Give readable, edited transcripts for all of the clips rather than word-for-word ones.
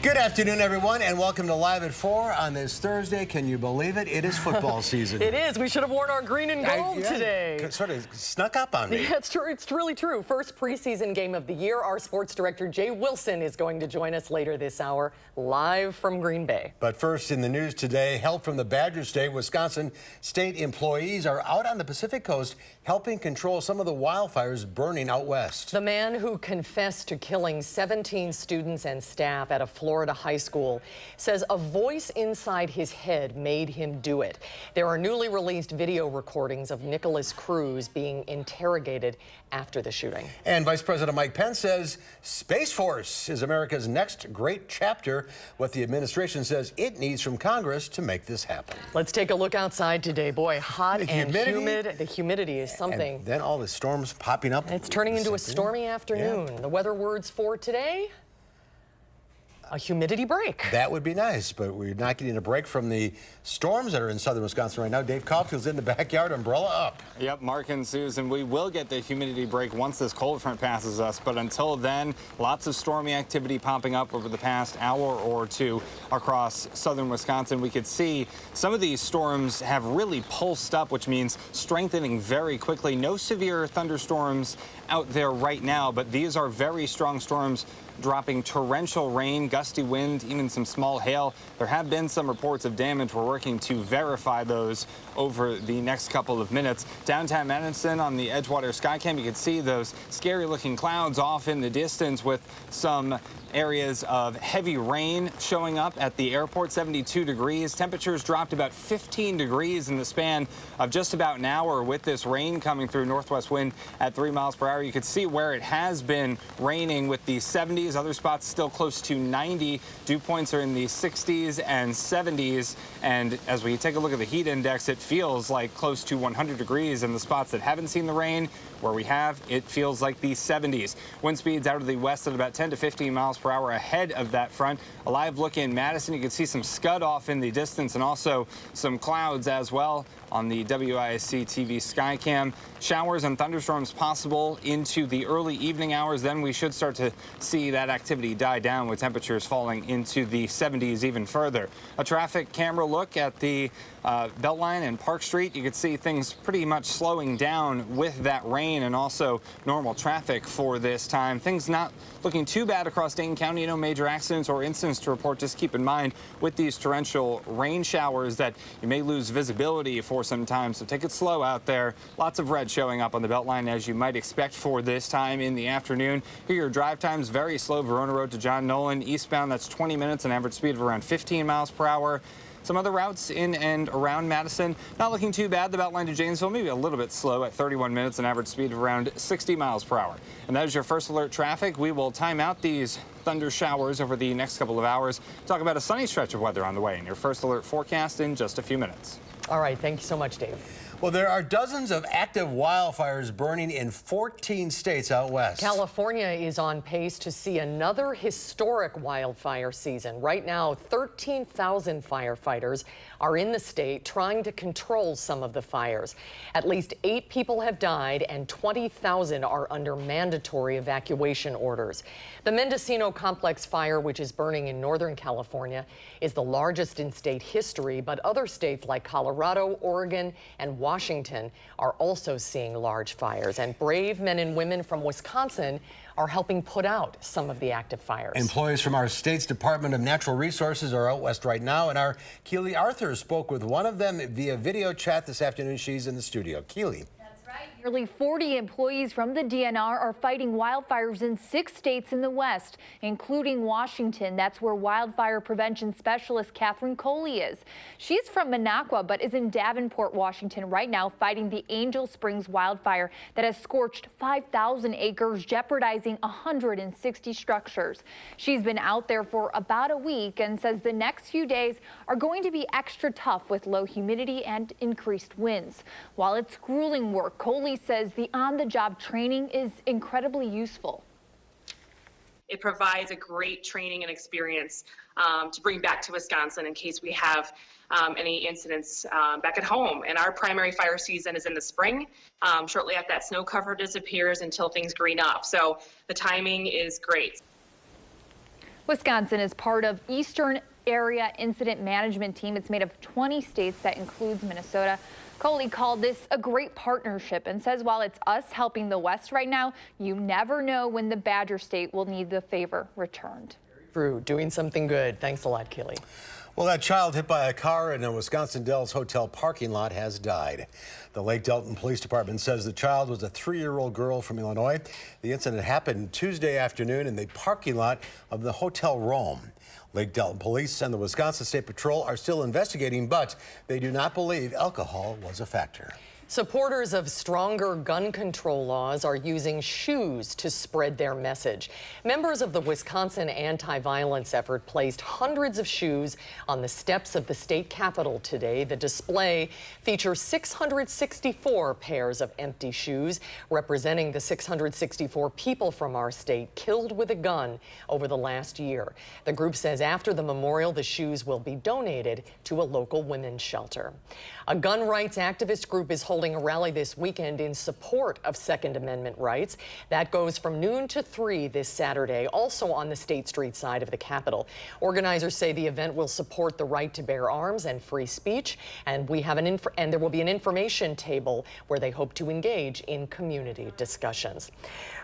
Good afternoon, everyone, and welcome to Live at 4 on this Thursday. Can you believe it? It is football season. It is. We should have worn our green and gold today. Sort of snuck up on me. Yeah, it's true. It's really true. First preseason game of the year. Our sports director, Jay Wilson, is going to join us later this hour, live from Green Bay. But first in the news today, help from the Badger State. Wisconsin state employees are out on the Pacific Coast helping control some of the wildfires burning out west. The man who confessed to killing 17 students and staff at a Florida high school says a voice inside his head made him do it. There are newly released video recordings of Nicholas Cruz being interrogated after the shooting. And Vice President Mike Pence says Space Force is America's next great chapter. What the administration says it needs from Congress to make this happen. Let's take a look outside today. Boy, hot and humid. The humidity is something. And then all the storms popping up. It's turning into a stormy afternoon. Yeah. The weather words for today: a humidity break. That would be nice, but we're not getting a break from the storms that are in southern Wisconsin right now. Dave Caulfield's in the backyard, umbrella up. Yep, Mark and Susan, we will get the humidity break once this cold front passes us, but until then, lots of stormy activity popping up over the past hour or two across southern Wisconsin. We could see some of these storms have really pulsed up, which means strengthening very quickly. No severe thunderstorms out there right now, but these are very strong storms, dropping torrential rain, gusty wind, even some small hail. There have been some reports of damage. We're working to verify those over the next couple of minutes. Downtown Madison on the Edgewater Skycam, you can see those scary looking clouds off in the distance with some areas of heavy rain showing up at the airport. 72 degrees. Temperatures dropped about 15 degrees in the span of just about an hour with this rain coming through. Northwest wind at 3 miles per hour. You can see where it has been raining with the 70s. Other spots still close to 90. Dew points are in the 60s and 70s. And as we take a look at the heat index, it feels like close to 100 degrees in the spots that haven't seen the rain. Where we have, it feels like the 70s. Wind speeds out of the west at about 10 to 15 miles per hour ahead of that front. A live look in Madison, you can see some scud off in the distance and also some clouds as well on the WISC-TV Skycam. Showers and thunderstorms possible into the early evening hours. Then we should start to see that activity die down with temperatures falling into the 70s even further. A traffic camera look at the Beltline and Park Street. You can see things pretty much slowing down with that rain and also normal traffic for this time. Things not looking too bad across Dane County. No major accidents or incidents to report. Just keep in mind with these torrential rain showers that you may lose visibility for some time. So take it slow out there. Lots of red showing up on the Beltline as you might expect for this time in the afternoon. Here your drive times very slow. Verona Road to John Nolan eastbound. That's 20 minutes, an average speed of around 15 miles per hour. Some other routes in and around Madison, not looking too bad. The Beltline to Janesville, maybe a little bit slow at 31 minutes, an average speed of around 60 miles per hour. And that is your first alert traffic. We will time out these thunder showers over the next couple of hours. Talk about a sunny stretch of weather on the way in your first alert forecast in just a few minutes. All right. Thank you so much, Dave. Well, there are dozens of active wildfires burning in 14 states out west. California is on pace to see another historic wildfire season. Right now, 13,000 firefighters are in the state trying to control some of the fires. At least 8 people have died and 20,000 are under mandatory evacuation orders. The Mendocino Complex fire, which is burning in Northern California, is the largest in state history, but other states like Colorado, Oregon, and Washington are also seeing large fires, and brave men and women from Wisconsin are helping put out some of the active fires. Employees from our state's Department of Natural Resources are out west right now, and our Keely Arthur spoke with one of them via video chat this afternoon. She's in the studio. Keely. Nearly 40 employees from the DNR are fighting wildfires in 6 states in the West, including Washington. That's where wildfire prevention specialist Catherine Coley is. She's from Minocqua, but is in Davenport, Washington right now fighting the Angel Springs wildfire that has scorched 5,000 acres, jeopardizing 160 structures. She's been out there for about a week and says the next few days are going to be extra tough with low humidity and increased winds. While it's grueling work, Coley says the on-the-job training is incredibly useful. It provides a great training and experience to bring back to Wisconsin in case we have any incidents back at home. And our primary fire season is in the spring, shortly after that snow cover disappears until things green up. So the timing is great. Wisconsin is part of Eastern Area Incident Management Team. It's made of 20 states. That includes Minnesota. Coley called this a great partnership and says while it's us helping the West right now, you never know when the Badger State will need the favor returned. True, doing something good. Thanks a lot, Keely. Well, that child hit by a car in a Wisconsin Dells hotel parking lot has died. The Lake Delton Police Department says the child was a 3-year-old girl from Illinois. The incident happened Tuesday afternoon in the parking lot of the Hotel Rome. Lake Delton Police and the Wisconsin State Patrol are still investigating, but they do not believe alcohol was a factor. Supporters of stronger gun control laws are using shoes to spread their message. Members of the Wisconsin anti-violence effort placed hundreds of shoes on the steps of the state capitol today. The display features 664 pairs of empty shoes, representing the 664 people from our state killed with a gun over the last year. The group says after the memorial, the shoes will be donated to a local women's shelter. A gun rights activist group is holding a rally this weekend in support of Second Amendment rights. That goes from noon to 3 this Saturday, also on the State Street side of the Capitol. Organizers say the event will support the right to bear arms and free speech, and there will be an information table where they hope to engage in community discussions.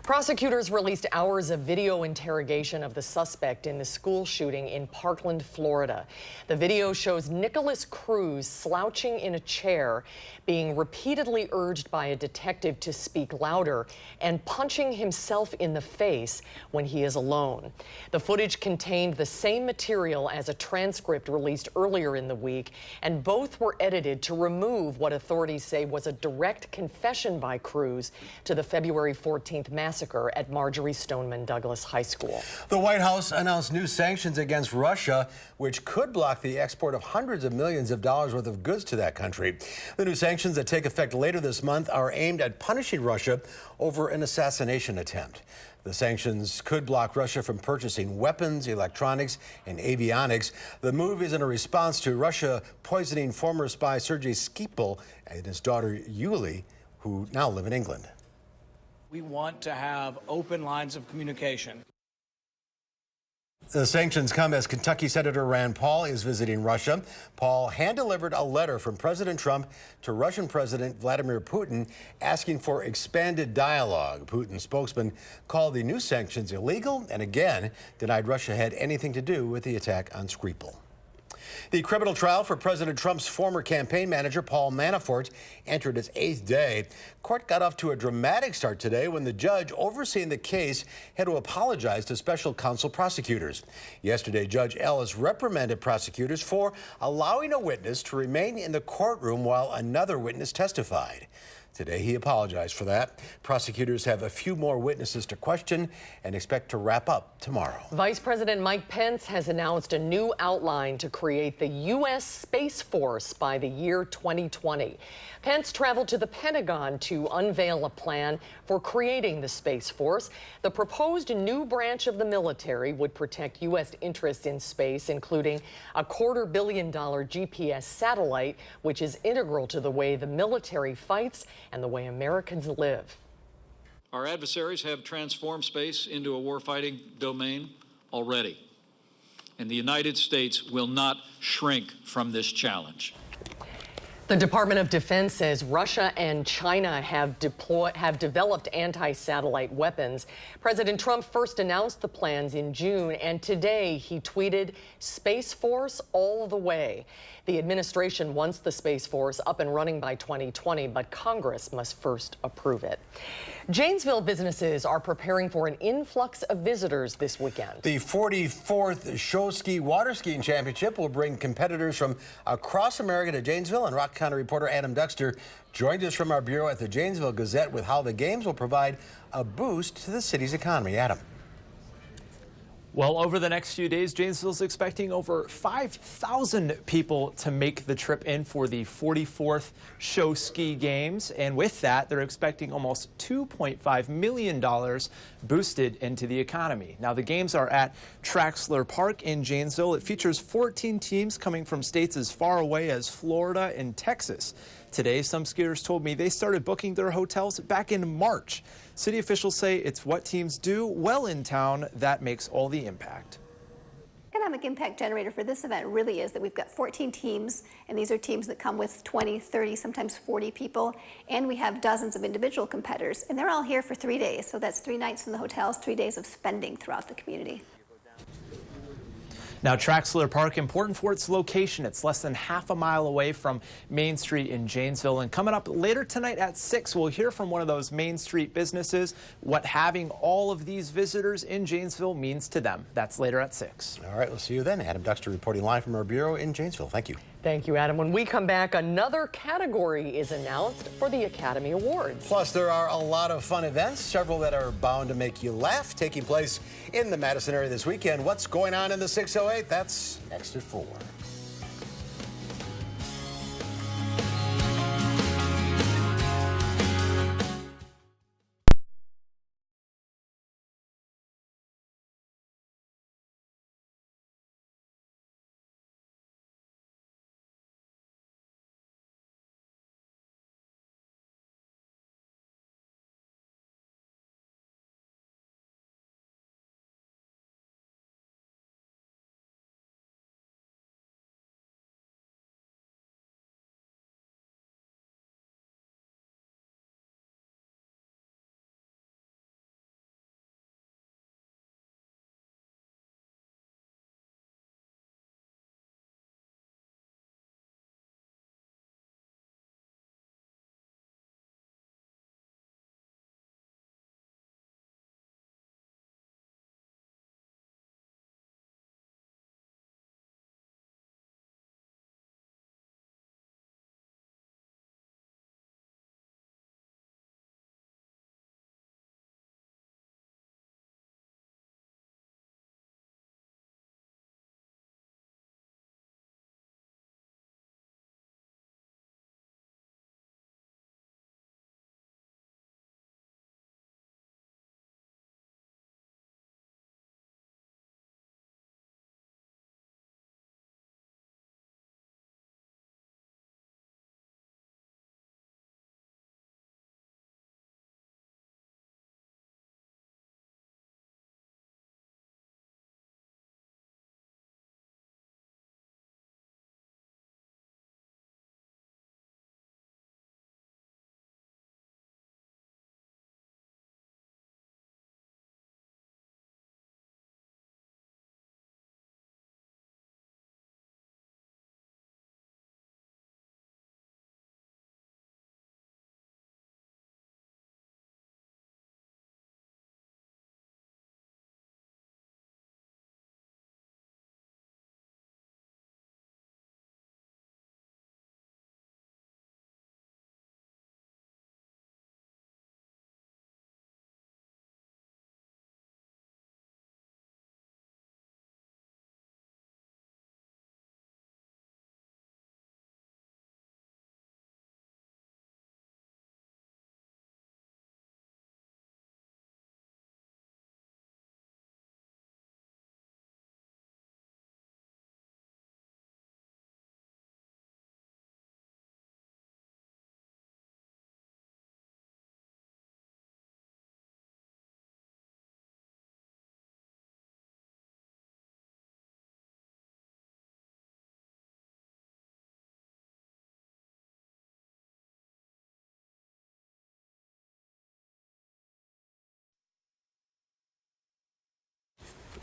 Prosecutors released hours of video interrogation of the suspect in the school shooting in Parkland, Florida. The video shows Nicholas Cruz slouching in a chair, being repeatedly urged by a detective to speak louder and punching himself in the face when he is alone. The footage contained the same material as a transcript released earlier in the week, and both were edited to remove what authorities say was a direct confession by Cruz to the February 14th massacre at Marjorie Stoneman Douglas High School. The White House announced new sanctions against Russia, which could block the export of hundreds of millions of dollars worth of goods to that country. The new sanctions that take effect later this month are aimed at punishing Russia over an assassination attempt. The sanctions could block Russia from purchasing weapons, electronics, and avionics. The move is in a response to Russia poisoning former spy Sergei Skripal and his daughter Yulia, who now live in England. We want to have open lines of communication. The sanctions come as Kentucky Senator Rand Paul is visiting Russia. Paul hand-delivered a letter from President Trump to Russian President Vladimir Putin asking for expanded dialogue. Putin's spokesman called the new sanctions illegal and again denied Russia had anything to do with the attack on Skripal. The criminal trial for President Trump's former campaign manager, Paul Manafort, entered its 8th day. Court got off to a dramatic start today when the judge overseeing the case had to apologize to special counsel prosecutors. Yesterday, Judge Ellis reprimanded prosecutors for allowing a witness to remain in the courtroom while another witness testified. Today, he apologized for that. Prosecutors have a few more witnesses to question and expect to wrap up tomorrow. Vice President Mike Pence has announced a new outline to create the U.S. Space Force by the year 2020. Pence traveled to the Pentagon to unveil a plan for creating the Space Force. The proposed new branch of the military would protect U.S. interests in space, including a $250 million GPS satellite, which is integral to the way the military fights and the way Americans live. Our adversaries have transformed space into a warfighting domain already, and the United States will not shrink from this challenge. The Department of Defense says Russia and China have developed anti-satellite weapons. President Trump first announced the plans in June, and today he tweeted, "Space Force all the way." The administration wants the Space Force up and running by 2020, but Congress must first approve it. Janesville businesses are preparing for an influx of visitors this weekend. The 44th Show Ski Water Skiing Championship will bring competitors from across America to Janesville, and Rock County reporter Adam Duxter joined us from our bureau at the Janesville Gazette with how the games will provide a boost to the city's economy. Adam. Well, over the next few days, Janesville's expecting over 5,000 people to make the trip in for the 44th Show Ski Games. And with that, they're expecting almost $2.5 million boosted into the economy. Now, the games are at Traxler Park in Janesville. It features 14 teams coming from states as far away as Florida and Texas. Today, some skiers told me they started booking their hotels back in March. City officials say it's what teams do well in town that makes all the impact. economic impact generator for this event really is that we've got 14 teams, and these are teams that come with 20, 30, sometimes 40 people, and we have dozens of individual competitors, and they're all here for 3 days. So that's 3 nights in the hotels, 3 days of spending throughout the community. Now, Traxler Park, important for its location. It's less than half a mile away from Main Street in Janesville. And coming up later tonight at 6, we'll hear from one of those Main Street businesses what having all of these visitors in Janesville means to them. That's later at 6. All right, we'll see you then. Adam Duxter reporting live from our bureau in Janesville. Thank you. Thank you, Adam. When we come back, another category is announced for the Academy Awards. Plus, there are a lot of fun events, several that are bound to make you laugh, taking place in the Madison area this weekend. What's going on in the 608? That's next at 4.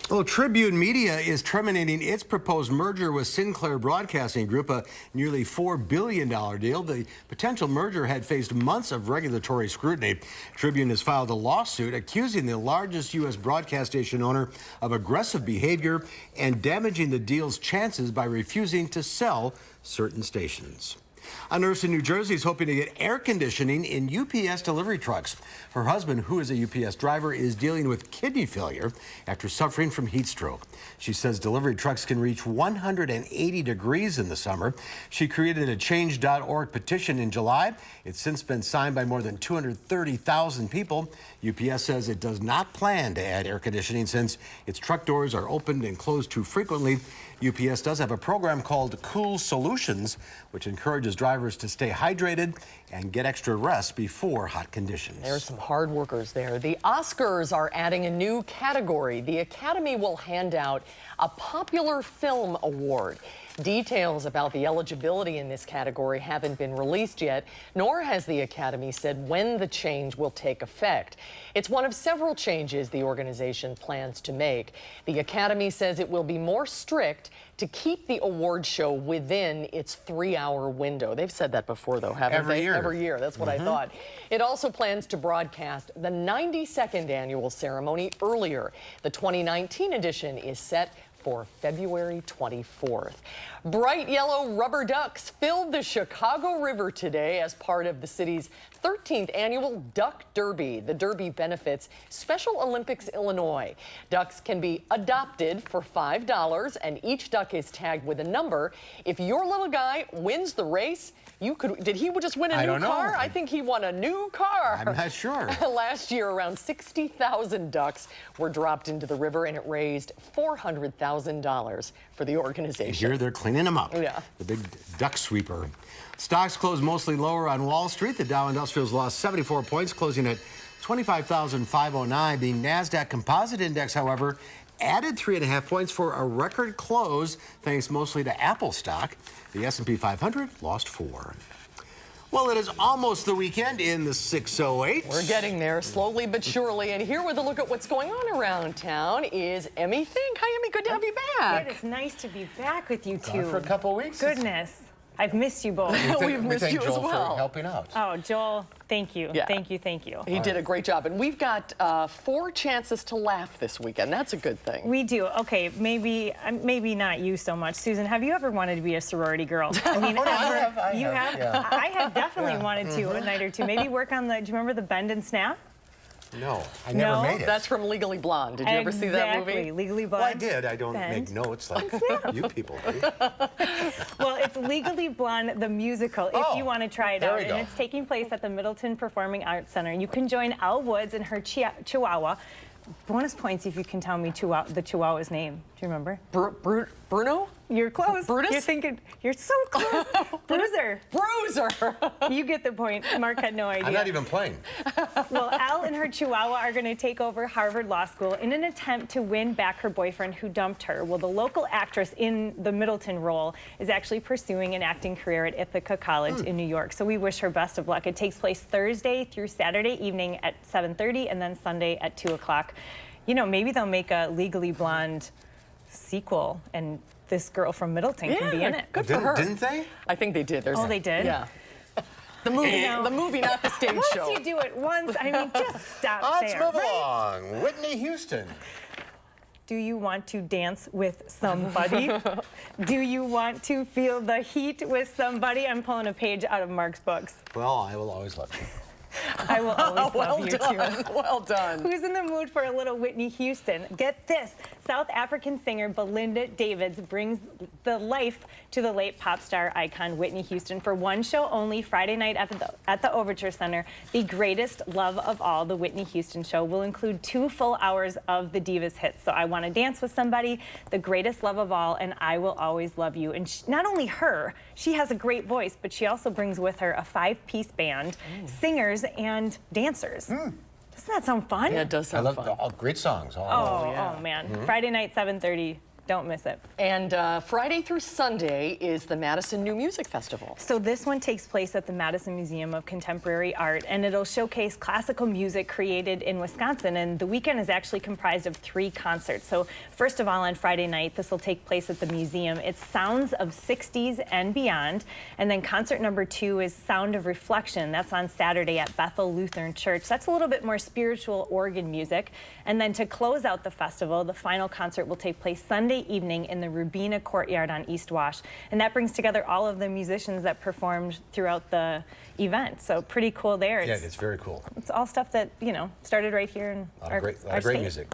Well, Tribune Media is terminating its proposed merger with Sinclair Broadcasting Group, a nearly $4 billion deal. The potential merger had faced months of regulatory scrutiny. Tribune has filed a lawsuit accusing the largest U.S. broadcast station owner of aggressive behavior and damaging the deal's chances by refusing to sell certain stations. A nurse in New Jersey is hoping to get air conditioning in UPS delivery trucks. Her husband, who is a UPS driver, is dealing with kidney failure after suffering from heat stroke. She says delivery trucks can reach 180 degrees in the summer. She created a change.org petition in July. It's since been signed by more than 230,000 people. UPS says it does not plan to add air conditioning since its truck doors are opened and closed too frequently. UPS does have a program called Cool Solutions, which encourages urges drivers to stay hydrated and get extra rest before hot conditions. There's some hard workers there. The Oscars are adding a new category. The Academy will hand out a Popular Film Award. Details about the eligibility in this category haven't been released yet, nor has the Academy said when the change will take effect. It's one of several changes the organization plans to make. The Academy says it will be more strict to keep the award show within its 3-hour window. They've said that before, though, haven't they? Every year. That's what I thought. It also plans to broadcast the 92nd annual ceremony earlier. The 2019 edition is set for February 24th. Bright yellow rubber ducks filled the Chicago River today as part of the city's 13th annual Duck Derby. The Derby benefits Special Olympics Illinois. Ducks can be adopted for $5, and each duck is tagged with a number. If your little guy wins the race, did he just win a new car? I think he won a new car. I'm not sure. Last year, around 60,000 ducks were dropped into the river, and it raised $400,000 for the organization. Here they're cleaning them up. Yeah. The big duck sweeper. Stocks closed mostly lower on Wall Street. The Dow Industrials lost 74 points, closing at 25,509. The NASDAQ Composite Index, however, added 3.5 points for a record close, thanks mostly to Apple stock. The S&P 500 lost 4. Well, it is almost the weekend in the 608. We're getting there slowly but surely. And here with a look at what's going on around town is Emmy Fink. Hi, Emmy. Good to have you back. It's nice to be back with you two. Gone for a couple weeks. Goodness. I've missed you both. We've missed you Joel as well. for helping out. Oh, Joel, thank you. Yeah. Thank you, thank you. He did a great job. And we've got 4 chances to laugh this weekend. That's a good thing. We do. Okay, maybe not you so much. Susan, have you ever wanted to be a sorority girl? I mean, I have. Yeah. I have definitely wanted to a night or two. Maybe work on do you remember the bend and snap? No, I never made it. That's from Legally Blonde. Did you ever see that movie? Exactly, Legally Blonde. Well, I did. I don't make notes like you people do. Well, it's Legally Blonde, the musical, if you want to try it out. There we go. And it's taking place at the Middleton Performing Arts Center. You can join Elle Woods and her Chihuahua. Bonus points if you can tell me the Chihuahua's name. Do you remember? Bruno? You're close. Brutus? You're thinking, you're so close. Bruiser. Bruiser. You get the point. Mark had no idea. I'm not even playing. Well, Elle and her Chihuahua are going to take over Harvard Law School in an attempt to win back her boyfriend who dumped her. Well, the local actress in the Middleton role is actually pursuing an acting career at Ithaca College in New York. So we wish her best of luck. It takes place Thursday through Saturday evening at 7:30 and then Sunday at 2 o'clock. You know, maybe they'll make a Legally Blonde sequel and this girl from Middleton can be in it. Good for her. Didn't they? I think they did. Oh, they did? Yeah. The movie, not the stage show. Once you do it once, I mean, just stop Let's there. move along. Whitney Houston. Do you want to dance with somebody? Do you want to feel the heat with somebody? I'm pulling a page out of Mark's books. Well, I will always love you. I will always love you too. Well done. Who's in the mood for a little Whitney Houston? Get this. South African singer Belinda Davids brings the life to the late pop star icon Whitney Houston for one show only Friday night at the Overture Center. The Greatest Love of All, the Whitney Houston show, will include 2 full hours of the Divas hits. So I Want to Dance with Somebody, The Greatest Love of All, and I Will Always Love You. And not only her, she has a great voice, but she also brings with her a 5-piece band, singers, and dancers. Doesn't that sound fun? Yeah, it does sound fun. All great songs. Oh, man. Friday night, 7:30. Don't miss it. And Friday through Sunday is the Madison New Music Festival. So this one takes place at the Madison Museum of Contemporary Art, and it'll showcase classical music created in Wisconsin. And the weekend is actually comprised of 3 concerts. So first of all, on Friday night, this will take place at the museum. It's Sounds of 60s and Beyond. And then concert number 2 is Sound of Reflection. That's on Saturday at Bethel Lutheran Church. That's a little bit more spiritual organ music. And then to close out the festival, the final concert will take place Sunday evening in the Rubina Courtyard on East Wash. And that brings together all of the musicians that performed throughout the event. So pretty cool there. It's very cool. It's all stuff that, you know, started right here in our great music.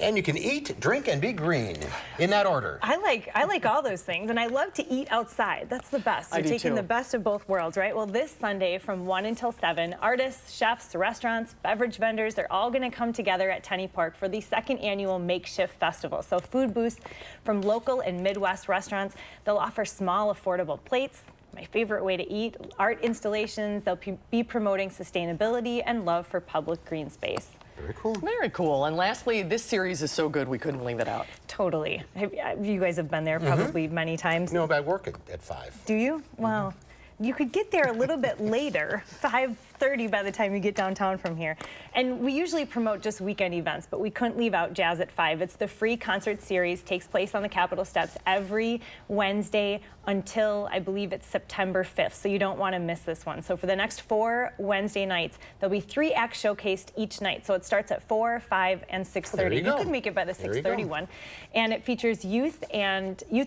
And you can eat, drink, and be green in that order. I like all those things, and I love to eat outside. That's the best. You're taking the best of both worlds, right? Well, this Sunday from 1 until 7, artists, chefs, restaurants, beverage vendors, they're all going to come together at Tenny Park for the 2nd annual Makeshift Festival. So food booths from local and Midwest restaurants, they'll offer small, affordable plates, my favorite way to eat, art installations. They'll be promoting sustainability and love for public green space. Very cool. Very cool. And lastly, this series is so good we couldn't leave it out. Totally. You guys have been there probably many times. No, but I work at 5. Do you? Well, you could get there a little bit later, 5:30 by the time you get downtown from here. And we usually promote just weekend events, but we couldn't leave out Jazz at 5. It's the free concert series, takes place on the Capitol steps every Wednesday until, I believe it's September 5th, so you don't want to miss this one. So for the next 4 Wednesday nights, there'll be 3 acts showcased each night. So it starts at 4, 5, and 6:30. You could make it by the 6:30 one. And it features youth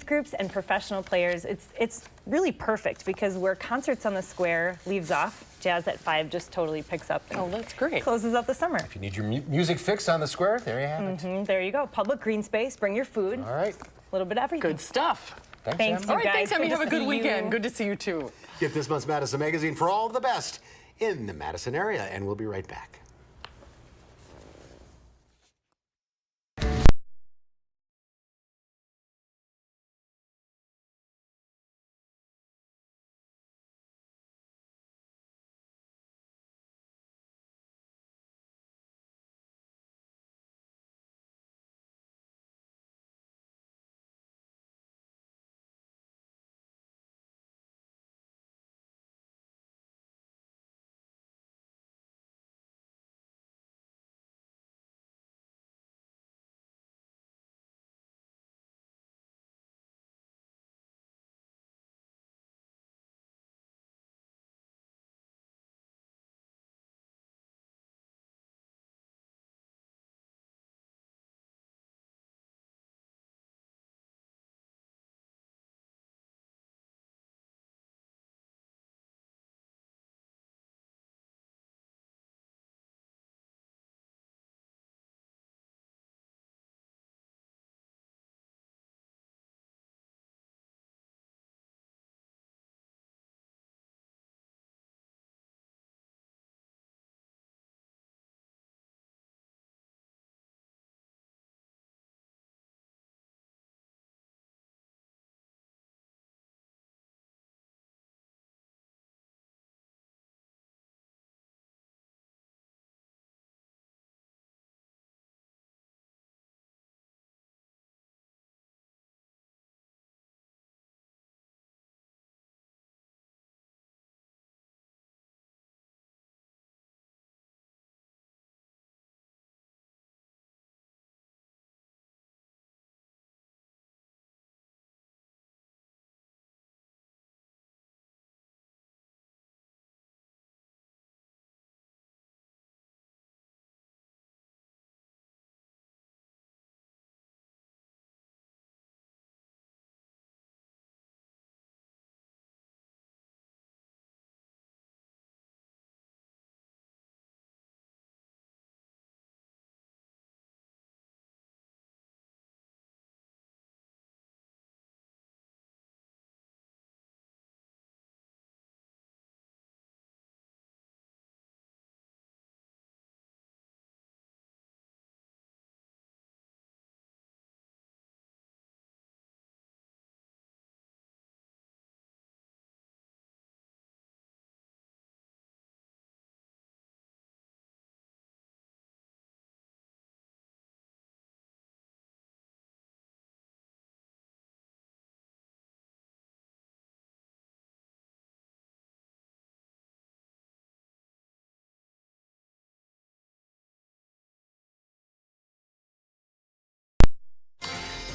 groups and professional players. It's really perfect because where Concerts on the Square leaves off, Jazz at 5 just totally picks up. Oh, that's great. Closes up the summer. If you need your music fix on the square, there you have it. There you go. Public green space. Bring your food. All right. A little bit of everything. Good stuff. Thanks, All right, guys. thanks, Emmy. Good to Have a good see weekend. you. Good to see you, too. Get this month's Madison Magazine for all of the best in the Madison area, and we'll be right back.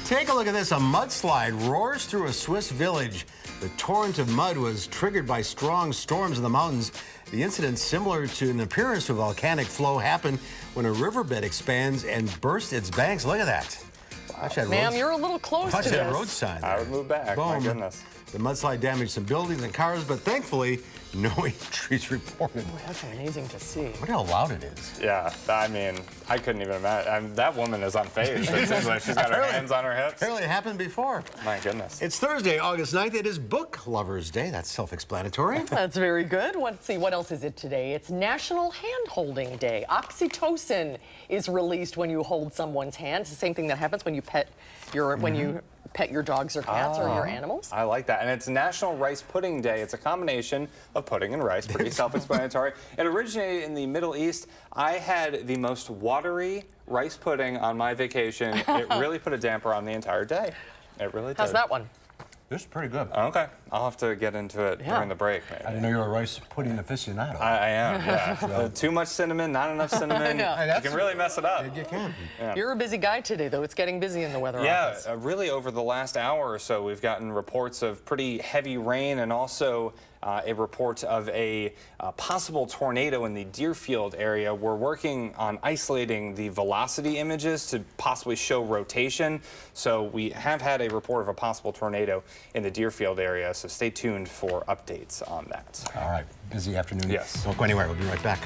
Take a look at this. A mudslide roars through a Swiss village. The torrent of mud was triggered by strong storms in the mountains. The incident, similar to an appearance of volcanic flow, happened when a riverbed expands and bursts its banks. Look at that. Watch that Ma'am, you're a little close to Watch this. that road sign there. I would move back. Boom. My goodness. The mudslide damaged some buildings and cars, but thankfully, no injuries reported. Boy, that's amazing to see. Look how loud it is. Yeah, I mean, I couldn't even imagine. That woman is unfazed. It seems like she's got her hands on her hips. Apparently it happened before. My goodness. It's Thursday, August 9th. It is Book Lovers Day. That's self-explanatory. That's very good. Let's see, what else is it today? It's National Hand-Holding Day. Oxytocin is released when you hold someone's hand. It's the same thing that happens when you pet when you pet your dogs or cats or your animals. I like that. And it's National Rice Pudding Day. It's a combination of pudding and rice, pretty self-explanatory. It originated in the Middle East. I had the most watery rice pudding on my vacation. It really put a damper on the entire day. It really did. How's that one? This is pretty good. Okay. I'll have to get into it during the break. Maybe. I didn't know you were a rice pudding aficionado. I am, yeah. Too much cinnamon, not enough cinnamon. You can really mess it up. You can. Yeah. You're a busy guy today, though. It's getting busy in the weather office. Yeah, really over the last hour or so, we've gotten reports of pretty heavy rain and also a report of a possible tornado in the Deerfield area. We're working on isolating the velocity images to possibly show rotation. So we have had a report of a possible tornado in the Deerfield area, so stay tuned for updates on that. All right, busy afternoon. Yes. Don't go anywhere. We'll be right back.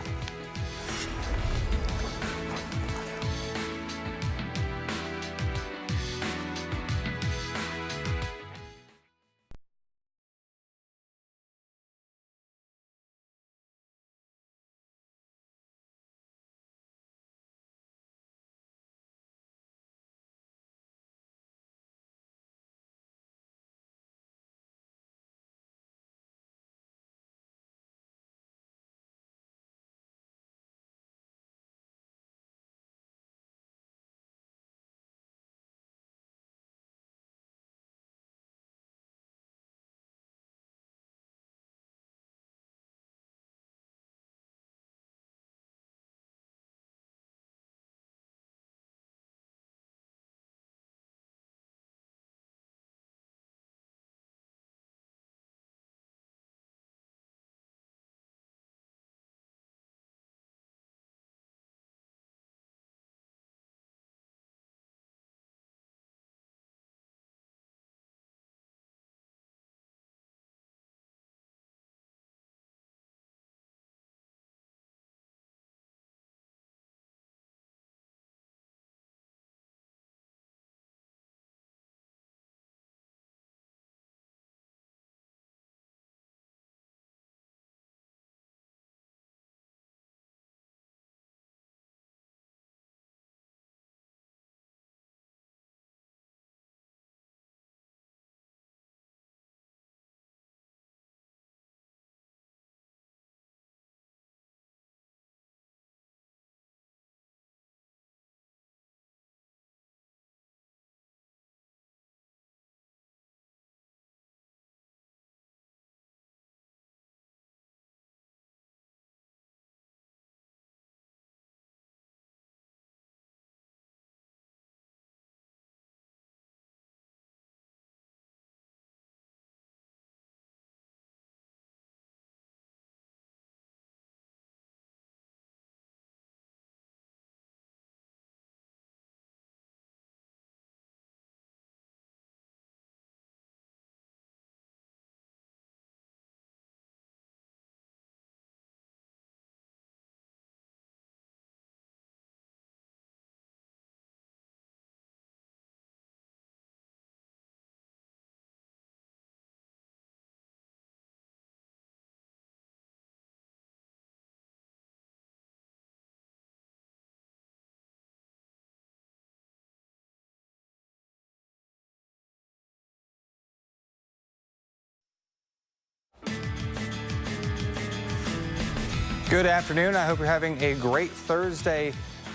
Good afternoon. I hope you're having a great Thursday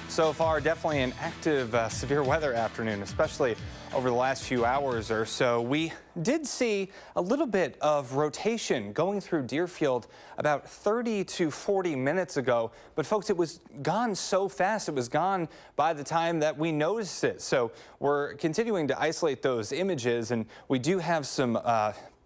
so far. Definitely an active severe weather afternoon, especially over the last few hours or so. We did see a little bit of rotation going through Deerfield about 30 to 40 minutes ago. But folks, it was gone so fast. It was gone by the time that we noticed it. So we're continuing to isolate those images, and we do have some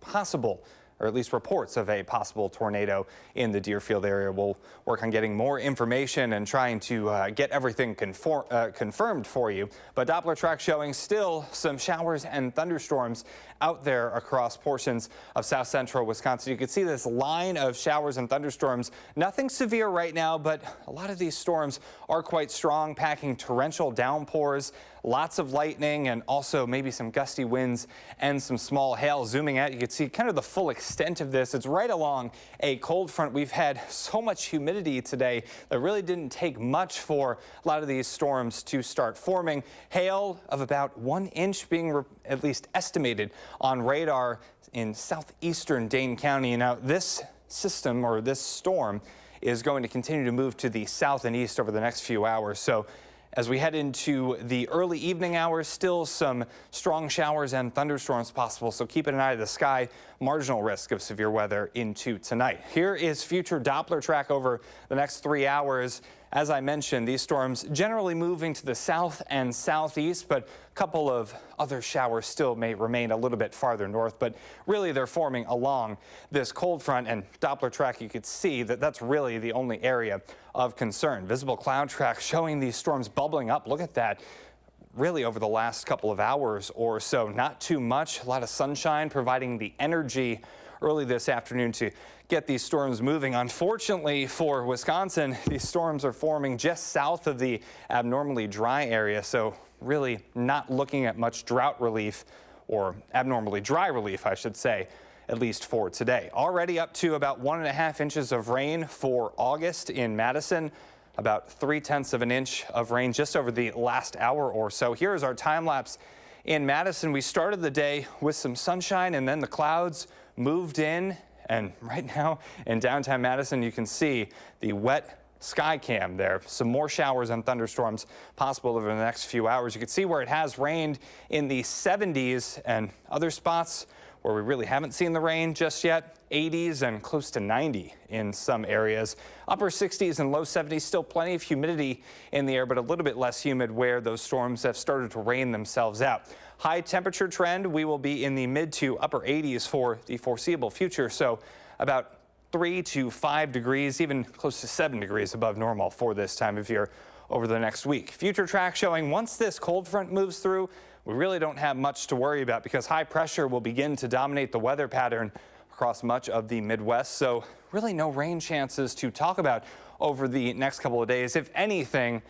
possible, or at least reports of a possible tornado in the Deerfield area. We'll work on getting more information and trying to get everything confirmed for you. But Doppler track showing still some showers and thunderstorms out there across portions of south central Wisconsin. You can see this line of showers and thunderstorms. Nothing severe right now, but a lot of these storms are quite strong, packing torrential downpours, lots of lightning, and also maybe some gusty winds and some small hail. Zooming out, you can see kind of the full extent extent of this. It's right along a cold front. We've had so much humidity today that really didn't take much for a lot of these storms to start forming. Hail of about 1 inch being at least estimated on radar in southeastern Dane County. Now, this system or this storm is going to continue to move to the south and east over the next few hours. So as we head into the early evening hours, still some strong showers and thunderstorms possible. So keep an eye to the sky. Marginal risk of severe weather into tonight. Here is future Doppler track over the next 3 hours. As I mentioned, these storms generally moving to the south and southeast, but a couple of other showers still may remain a little bit farther north, but really they're forming along this cold front, and Doppler track, you could see that that's really the only area of concern. Visible cloud track showing these storms bubbling up. Look at that. Really over the last couple of hours or so, not too much. A lot of sunshine providing the energy early this afternoon to get these storms moving. Unfortunately for Wisconsin, these storms are forming just south of the abnormally dry area, so really not looking at much drought relief, or abnormally dry relief, I should say, at least for today. Already up to about 1.5 inches of rain for August in Madison. About 0.3 of an inch of rain just over the last hour or so. Here is our time lapse in Madison. We started the day with some sunshine, and then the clouds moved in. And right now in downtown Madison, you can see the wet sky cam there. Some more showers and thunderstorms possible over the next few hours. You can see where it has rained in the 70s, and other spots where we really haven't seen the rain just yet, 80s and close to 90 in some areas. Upper 60s and low 70s, still plenty of humidity in the air, but a little bit less humid where those storms have started to rain themselves out. High temperature trend, we will be in the mid to upper 80s for the foreseeable future. So about 3 to 5 degrees, even close to 7 degrees above normal for this time of year over the next week. Future track showing once this cold front moves through, we really don't have much to worry about because high pressure will begin to dominate the weather pattern across much of the Midwest. So really no rain chances to talk about over the next couple of days. If anything,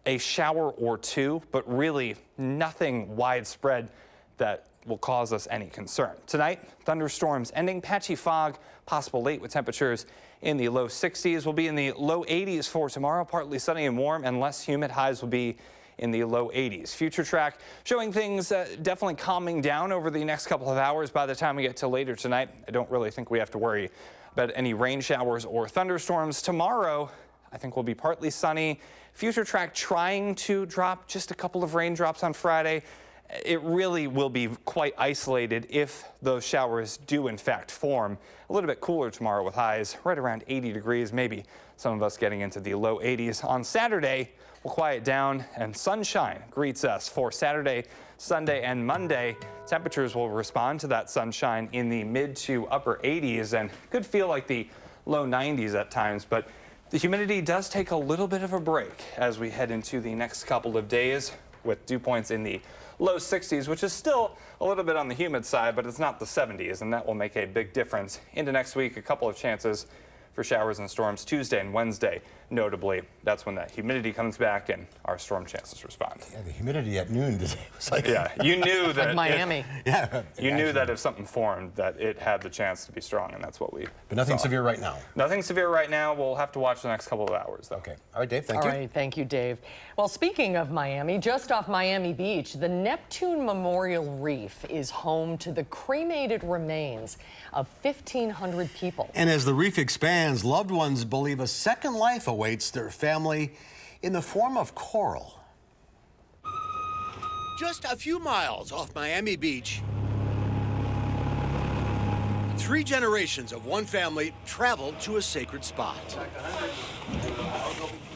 a shower or two, but really nothing widespread that will cause us any concern. Tonight, thunderstorms ending, patchy fog possible late with temperatures in the low 60s. We'll be in the low 80s for tomorrow, partly sunny and warm and less humid. Highs will be in the low 80s. Future track showing things definitely calming down over the next couple of hours. By the time we get to later tonight, I don't really think we have to worry about any rain showers or thunderstorms. Tomorrow, I think will be partly sunny. Future track trying to drop just a couple of raindrops on Friday. It really will be quite isolated if those showers do in fact form. A little bit cooler tomorrow with highs right around 80 degrees, maybe some of us getting into the low 80s. On Saturday, we'll quiet down and sunshine greets us for Saturday, Sunday, and Monday. Temperatures will respond to that sunshine in the mid to upper 80s and could feel like the low 90s at times, but the humidity does take a little bit of a break as we head into the next couple of days with dew points in the low 60s, which is still a little bit on the humid side, but it's not the 70s, and that will make a big difference. Into next week, a couple of chances for showers and storms Tuesday and Wednesday. Notably, that's when that humidity comes back and our storm chances respond. Yeah, the humidity at noon today was like... Yeah, you knew that... like Miami. You knew that if something formed, that it had the chance to be strong, and that's what we But nothing saw. severe right now. Nothing severe right now. We'll have to watch the next couple of hours, though. Okay. All right, Dave, thank you. All right, thank you, Dave. Well, speaking of Miami, just off Miami Beach, the Neptune Memorial Reef is home to the cremated remains of 1,500 people. And as the reef expands, loved ones believe a second life awaits their family in the form of coral. Just a few miles off Miami Beach, 3 generations of one family traveled to a sacred spot.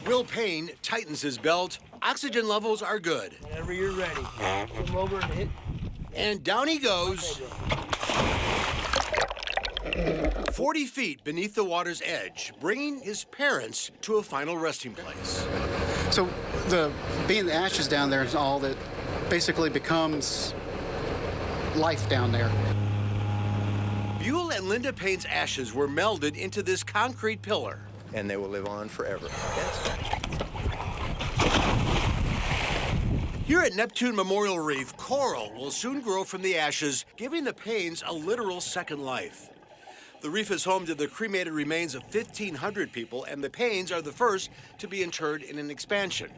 Will Payne tightens his belt. Oxygen levels are good. Whenever you're ready, come over and hit. And down he goes. 40 feet beneath the water's edge, bringing his parents to a final resting place. So being the ashes down there is all that basically becomes life down there. Buell and Linda Payne's ashes were melded into this concrete pillar. And they will live on forever. Here at Neptune Memorial Reef, coral will soon grow from the ashes, giving the Paynes a literal second life. The reef is home to the cremated remains of 1,500 people, and the Paynes are the first to be interred in an expansion.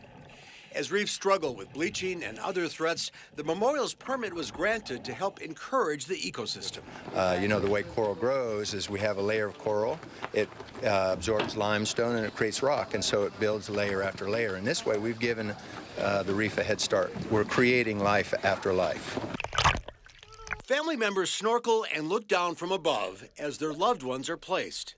As reefs struggle with bleaching and other threats, the memorial's permit was granted to help encourage the ecosystem. You know, the way coral grows is we have a layer of coral. It absorbs limestone and it creates rock, and so it builds layer after layer. And this way, we've given the reef a head start. We're creating life after life. Family members snorkel and look down from above as their loved ones are placed.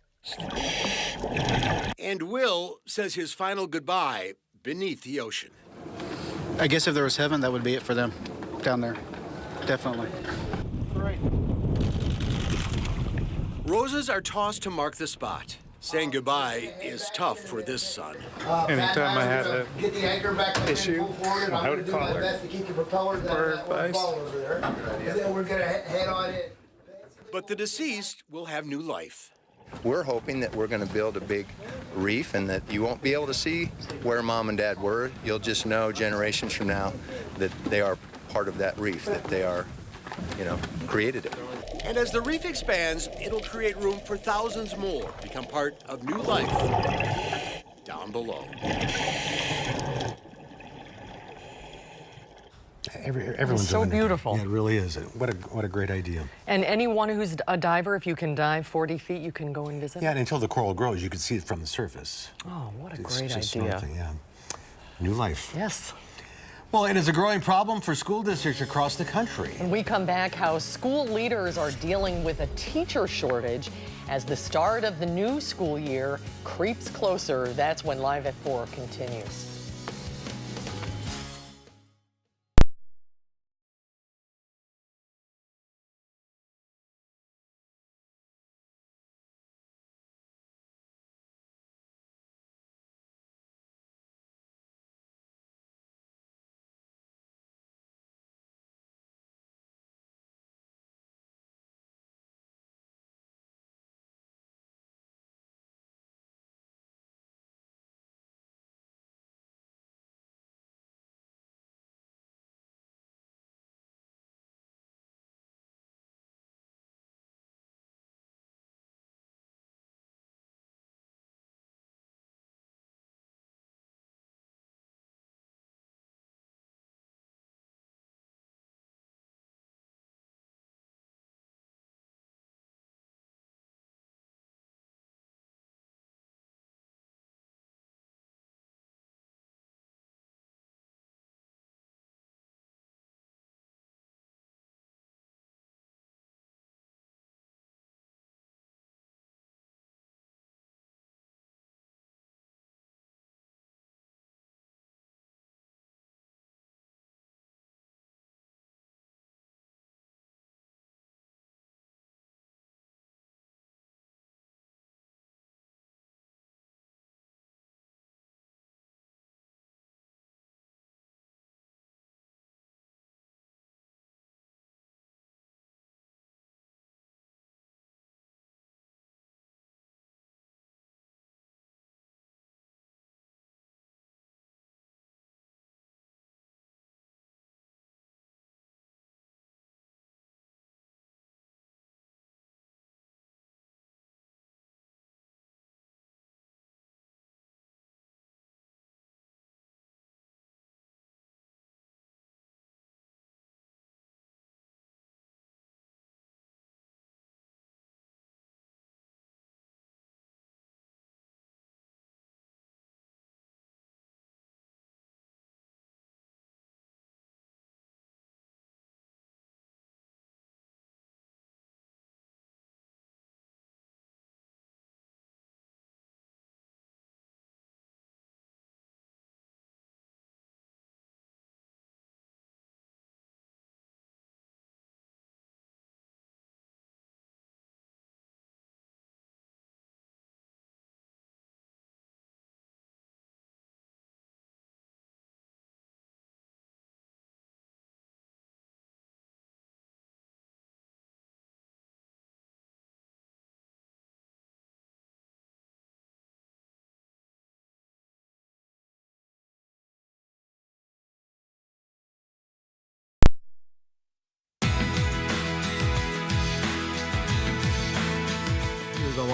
And Will says his final goodbye beneath the ocean. I guess if there was heaven, that would be it for them down there. Definitely. Great. Roses are tossed to mark the spot. Saying goodbye is tough for this son. Anytime I had an Get the anchor back issue, and pull forward. I would I'm call going to do my her. best to keep the propeller down. Bird That one advice. follows there. And then we're going to head on in. But the deceased will have new life. We're hoping that we're going to build a big reef and that you won't be able to see where Mom and Dad were. You'll just know generations from now that they are part of that reef, that they are, you know, created it. And as the reef expands, it'll create room for thousands more to become part of new life down below. Everyone's so doing it. beautiful. Yeah, it really is. What a great idea. And anyone who's a diver, if you can dive 40 feet, you can go and visit. Yeah, and until the coral grows, you can see it from the surface. Oh, what a It's great just idea. snorkeling, yeah. New life. Yes. Well, it is a growing problem for school districts across the country. When we come back, how school leaders are dealing with a teacher shortage as the start of the new school year creeps closer. That's when Live at 4 continues.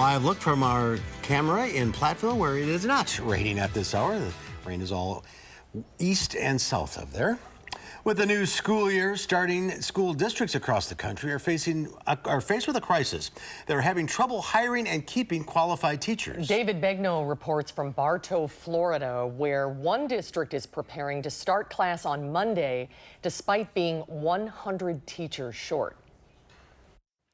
live look from our camera in Platteville, where it is not raining at this hour. The rain is all east and south of there. With the new school year starting, school districts across the country are faced with a crisis. They're having trouble hiring and keeping qualified teachers. David Begnaud reports from Bartow, Florida, where one district is preparing to start class on Monday, despite being 100 teachers short.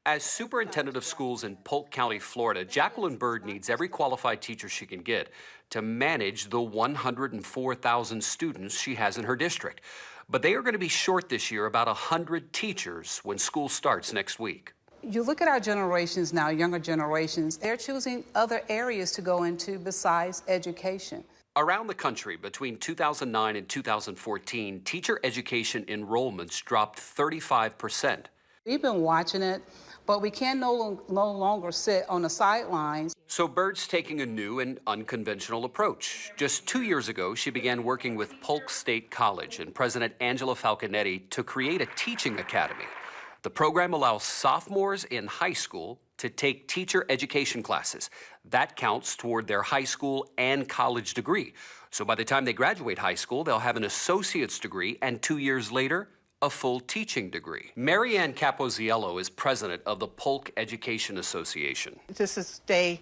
As superintendent of schools in Polk County, Florida, Jacqueline Bird needs every qualified teacher she can get to manage the 104,000 students she has in her district. But they are going to be short this year about 100 teachers when school starts next week. You look at our generations now, younger generations, they're choosing other areas to go into besides education. Around the country, between 2009 and 2014, teacher education enrollments dropped 35%. We've been watching it, but we can no longer sit on the sidelines. So Bird's taking a new and unconventional approach. Just 2 years ago, she began working with Polk State College and President Angela Falconetti to create a teaching academy. The program allows sophomores in high school to take teacher education classes. That counts toward their high school and college degree. So by the time they graduate high school, they'll have an associate's degree, and 2 years later, a full teaching degree. Marianne Capoziello is president of the Polk Education Association. This is day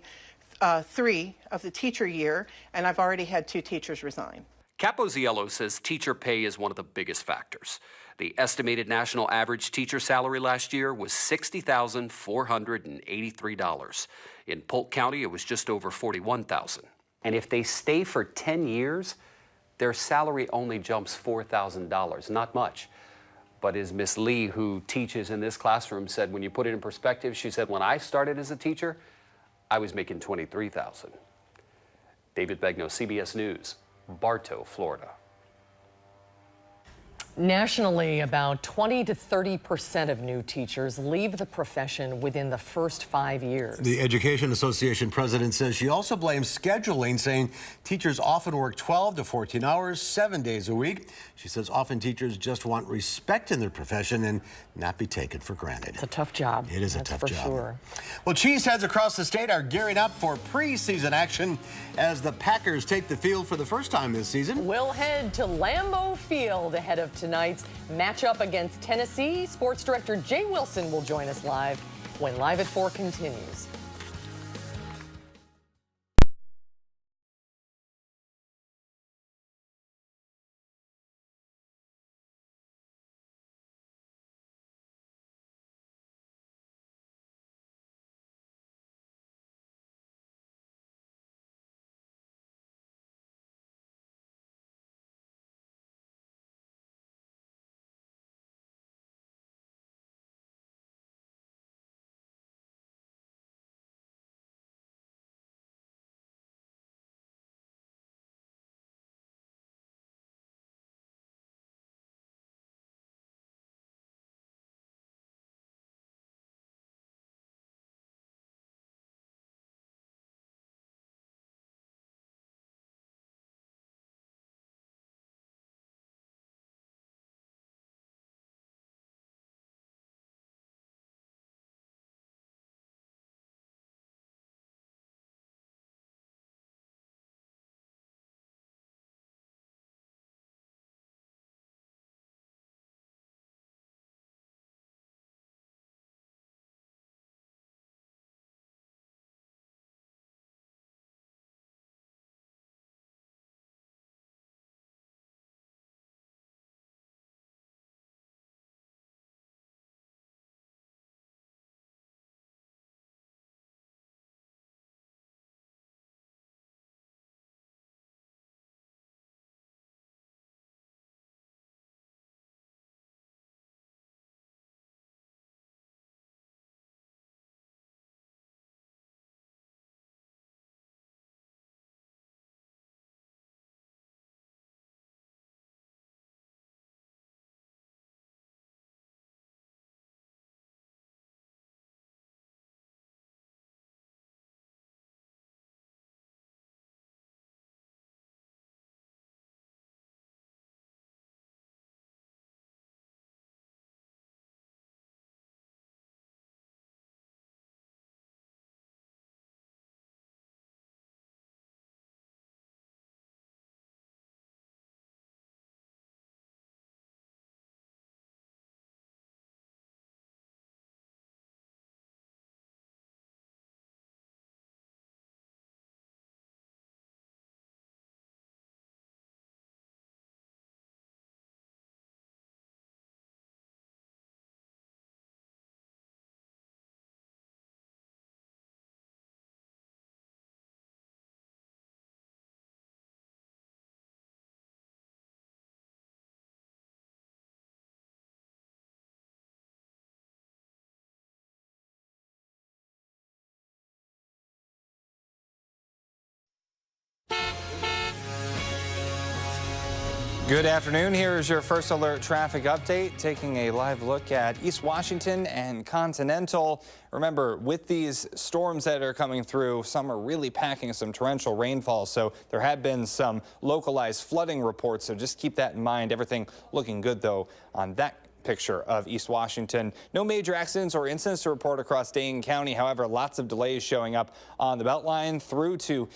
3 of the teacher year, and I've already had 2 teachers resign. Capoziello says teacher pay is one of the biggest factors. The estimated national average teacher salary last year was $60,483. In Polk County, it was just over $41,000. And if they stay for 10 years, their salary only jumps $4,000, not much. But as Miss Lee, who teaches in this classroom, said, when you put it in perspective, she said, when I started as a teacher, I was making $23,000. David Begnaud, CBS News, Bartow, Florida. Nationally, about 20 to 30% of new teachers leave the profession within the first 5 years. The Education Association president says she also blames scheduling, saying teachers often work 12 to 14 hours, 7 days a week. She says often teachers just want respect in their profession and not be taken for granted. It's a tough job. It is a tough job. For sure. Well, cheeseheads across the state are gearing up for preseason action as the Packers take the field for the first time this season. We'll head to Lambeau Field ahead of tonight's matchup against Tennessee. Sports director Jay Wilson will join us live when Live at 4 continues. Good afternoon. Here is your first alert traffic update, taking a live look at East Washington and Continental. Remember, with these storms that are coming through, some are really packing some torrential rainfall, so there have been some localized flooding reports, so just keep that in mind. Everything looking good, though, on that picture of East Washington. No major accidents or incidents to report across Dane County. However, lots of delays showing up on the Beltline through to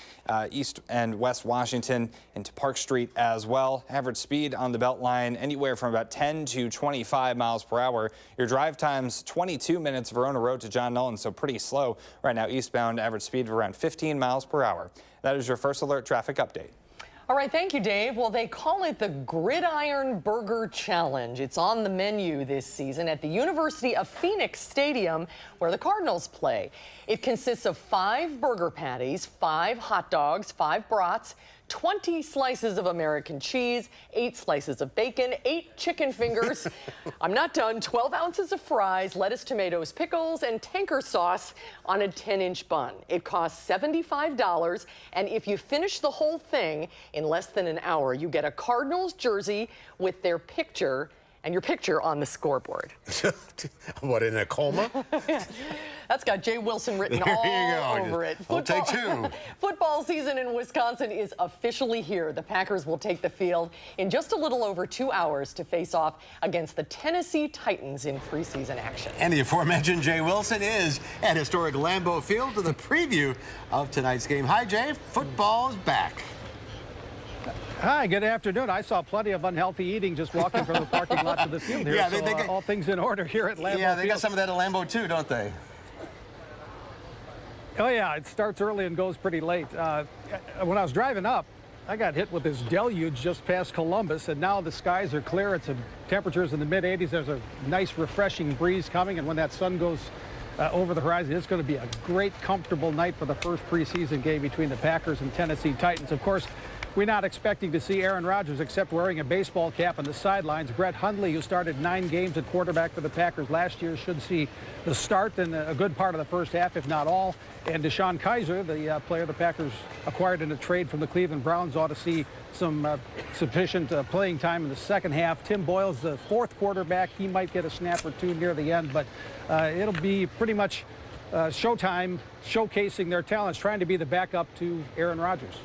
East and West Washington into Park Street as well. Average speed on the Beltline anywhere from about 10 to 25 miles per hour. Your drive times 22 minutes Verona Road to John Nolan, so pretty slow right now eastbound. Average speed of around 15 miles per hour. That is your first alert traffic update. All right, thank you, Dave. Well, they call it the Gridiron Burger Challenge. It's on the menu this season at the University of Phoenix Stadium, where the Cardinals play. It consists of 5 burger patties, 5 hot dogs, 5 brats, 20 slices of American cheese, 8 slices of bacon, 8 chicken fingers. I'm not done. 12 ounces of fries, lettuce, tomatoes, pickles, and tanker sauce on a 10-inch bun. It costs $75, and if you finish the whole thing in less than an hour, you get a Cardinals jersey with their picture and your picture on the scoreboard. What, in a coma? That's got Jay Wilson written all over it. I'll take 2. Football season in Wisconsin is officially here. The Packers will take the field in just a little over 2 hours to face off against the Tennessee Titans in preseason action. And the aforementioned Jay Wilson is at historic Lambeau Field for the preview of tonight's game. Hi, Jay. Football's back. Hi, good afternoon. I saw plenty of unhealthy eating just walking from the parking lot to the field here. Yeah, so, they all things in order here at Lambeau Yeah, they Field. got some of that at Lambeau too, don't they? Oh yeah, it starts early and goes pretty late. When I was driving up, I got hit with this deluge just past Columbus, and now the skies are clear. It's temperatures in the mid-80s. There's a nice, refreshing breeze coming, and when that sun goes over the horizon, it's going to be a great, comfortable night for the first preseason game between the Packers and Tennessee Titans. Of course, we're not expecting to see Aaron Rodgers except wearing a baseball cap on the sidelines. Brett Hundley, who started 9 games at quarterback for the Packers last year, should see the start in a good part of the first half, if not all. And Deshaun Kaiser, the player the Packers acquired in a trade from the Cleveland Browns, ought to see some sufficient playing time in the second half. Tim Boyle's the 4th quarterback. He might get a snap or 2 near the end, but it'll be pretty much showtime, showcasing their talents, trying to be the backup to Aaron Rodgers.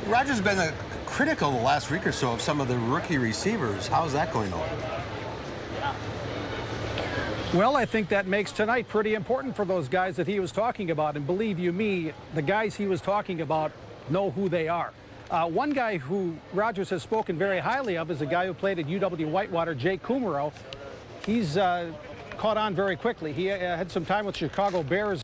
Rodgers has been critical the last week or so of some of the rookie receivers. How's that going over? Well, I think that makes tonight pretty important for those guys that he was talking about. And believe you me, the guys he was talking about know who they are. One guy who Rodgers has spoken very highly of is a guy who played at UW-Whitewater, Jake Kummerow. He's caught on very quickly. He had some time with Chicago Bears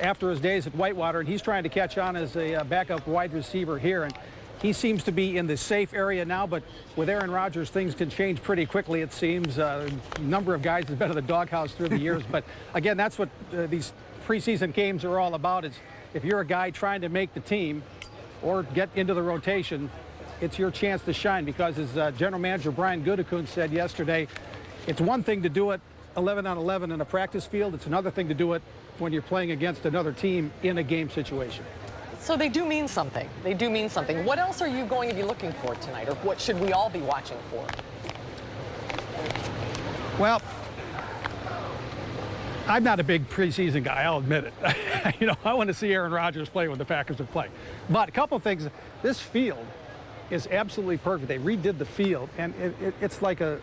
after his days at Whitewater, and he's trying to catch on as a backup wide receiver here. And he seems to be in the safe area now, but with Aaron Rodgers, things can change pretty quickly, it seems. A number of guys have been in the doghouse through the years. But again, that's what these preseason games are all about, is if you're a guy trying to make the team or get into the rotation, it's your chance to shine, because as General Manager Brian Gutekunst said yesterday, it's one thing to do it 11 on 11 in a practice field. It's another thing to do it when you're playing against another team in a game situation. So they do mean something. They do mean something. What else are you going to be looking for tonight, or what should we all be watching for? Well, I'm not a big preseason guy, I'll admit it. I want to see Aaron Rodgers play when the Packers are playing. But a couple of things. This field is absolutely perfect. They redid the field, and it's like a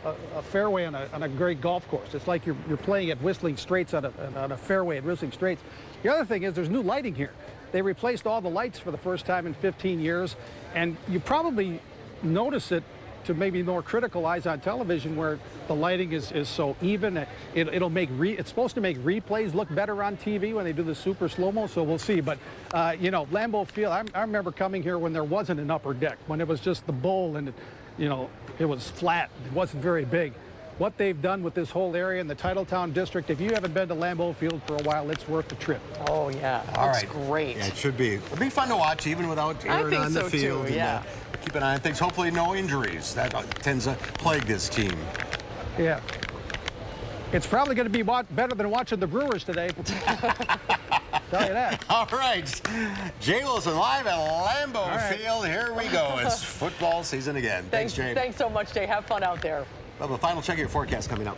fairway on a great golf course. It's like you're playing at Whistling Straits on a fairway at Whistling Straits. The other thing is there's new lighting here. They replaced all the lights for the first time in 15 years, and you probably notice it to maybe more critical eyes on television, where the lighting is so even. It'll make it's supposed to make replays look better on TV when they do the super slow-mo, so we'll see. But Lambeau Field, I remember coming here when there wasn't an upper deck, when it was just the bowl, and it was flat. It wasn't very big. What they've done with this whole area in the Titletown district, if you haven't been to Lambeau Field for a while, it's worth the trip. Oh yeah, All it's great. Yeah, it should be. It'll be fun to watch, even without Aaron on the field. Too, yeah. And, keep an eye on things. Hopefully no injuries. That tends to plague this team. Yeah. It's probably going to be better than watching the Brewers today. Tell you that. All right. Jay Wilson live at Lambeau Field. Here we go. It's football season again. Thanks, Jay. Thanks so much, Jay. Have fun out there. Well, the final check of your forecast coming up.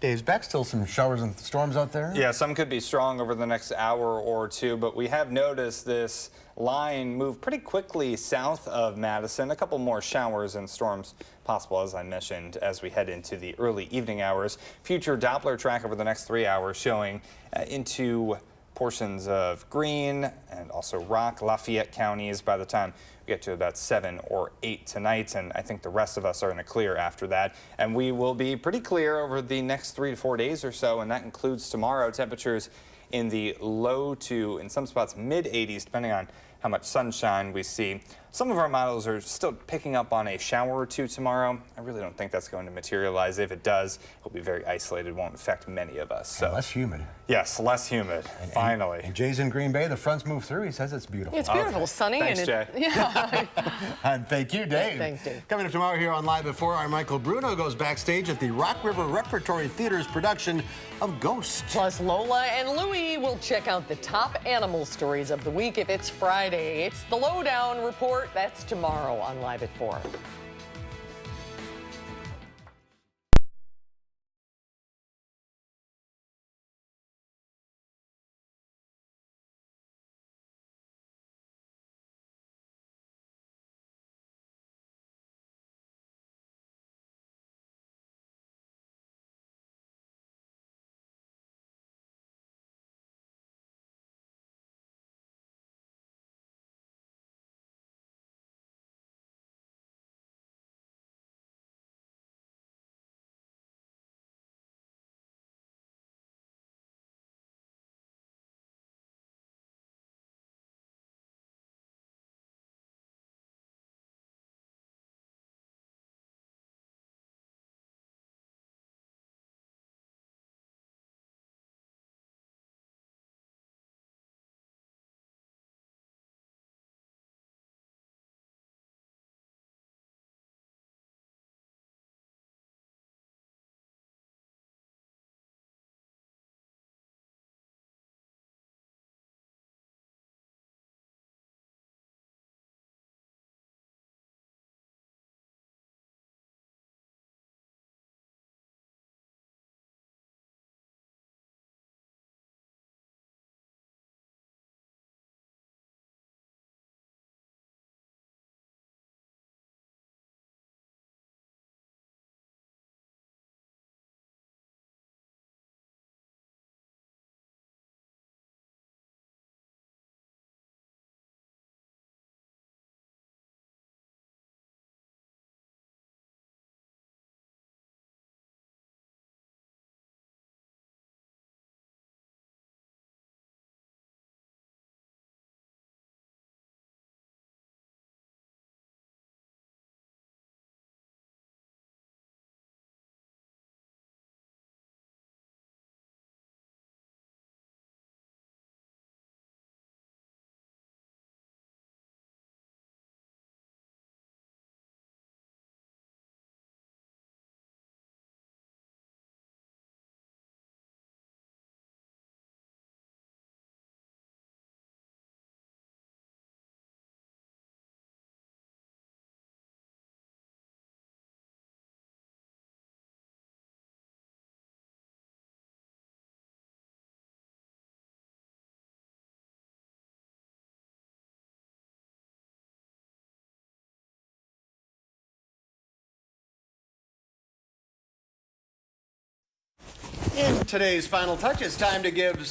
Dave's back. Still some showers and storms out there? Yeah, some could be strong over the next hour or two, but we have noticed this line move pretty quickly south of Madison. A couple more showers and storms possible, as I mentioned, as we head into the early evening hours. Future Doppler track over the next 3 hours showing into portions of Greene and also Rock, Lafayette counties by the time we get to about 7 or 8 tonight, and I think the rest of us are in the clear after that. And we will be pretty clear over the next 3 to 4 days or so, and that includes tomorrow. Temperatures in the low to, in some spots, mid-80s, depending on how much sunshine we see. Some of our models are still picking up on a shower or two tomorrow. I really don't think that's going to materialize. If it does, it'll be very isolated, won't affect many of us. So And less humid. Yes, less humid, finally. And Jay's in Green Bay. The fronts move through. He says it's beautiful. It's beautiful, sunny. Thanks, and Jay. Yeah. And thank you, Dave. Thanks, Dave. Coming up tomorrow here on Live at 4, our Michael Bruno goes backstage at the Rock River Repertory Theater's production of Ghost. Plus, Lola and Louie will check out the top animal stories of the week if it's Friday. It's the Lowdown Report. That's tomorrow on Live at 4. Today's final touch. It's time to give